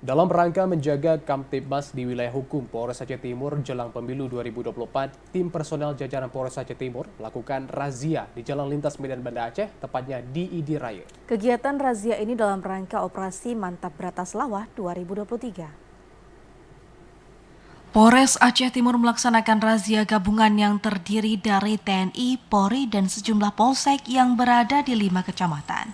Dalam rangka menjaga Kamtibmas di wilayah hukum Polres Aceh Timur jelang pemilu 2024, tim personel jajaran Polres Aceh Timur melakukan razia di Jalan Lintas Medan Banda Aceh, tepatnya di Idi Raya. Kegiatan razia ini dalam rangka Operasi Mantap Beratas Lawah 2023. Polres Aceh Timur melaksanakan razia gabungan yang terdiri dari TNI, Polri, dan sejumlah polsek yang berada di 5 kecamatan.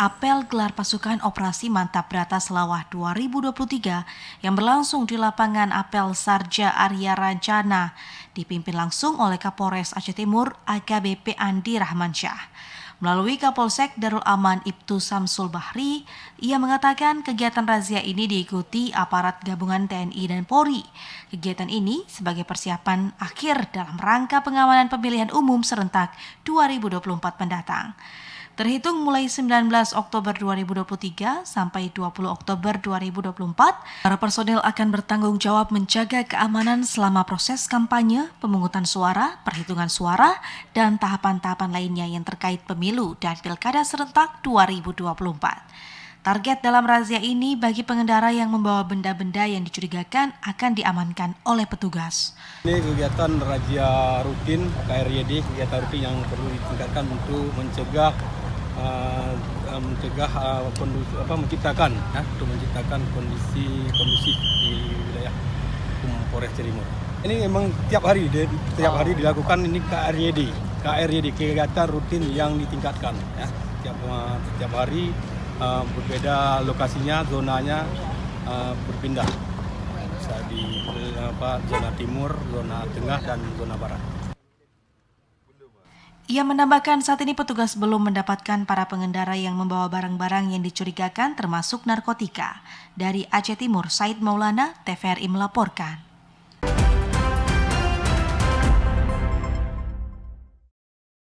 Apel gelar pasukan Operasi Mantap Beratas Lawah 2023 yang berlangsung di lapangan Apel Sarja Arya Rancana dipimpin langsung oleh Kapolres Aceh Timur AKBP Andi Rahmansyah. Melalui Kapolsek Darul Aman Ibtu Samsul Bahri, ia mengatakan kegiatan razia ini diikuti aparat gabungan TNI dan Polri. Kegiatan ini sebagai persiapan akhir dalam rangka pengamanan pemilihan umum serentak 2024 mendatang. Terhitung mulai 19 Oktober 2023 sampai 20 Oktober 2024, para personel akan bertanggung jawab menjaga keamanan selama proses kampanye, pemungutan suara, perhitungan suara, dan tahapan-tahapan lainnya yang terkait pemilu dan pilkada serentak 2024. Target dalam razia ini bagi pengendara yang membawa benda-benda yang dicurigakan akan diamankan oleh petugas. Ini kegiatan razia rutin KRYD, kegiatan rutin yang perlu ditingkatkan untuk mencegah menciptakan kondisi kondusif di wilayah hukum Polres Aceh Timur. Ini memang tiap hari dilakukan ini KRYD kegiatan rutin yang ditingkatkan ya. Tiap hari berbeda lokasinya, zonanya berpindah. Bisa di zona timur, zona tengah, dan zona barat. Ia menambahkan saat ini petugas belum mendapatkan para pengendara yang membawa barang-barang yang dicurigakan termasuk narkotika. Dari Aceh Timur, Said Maulana, TVRI melaporkan.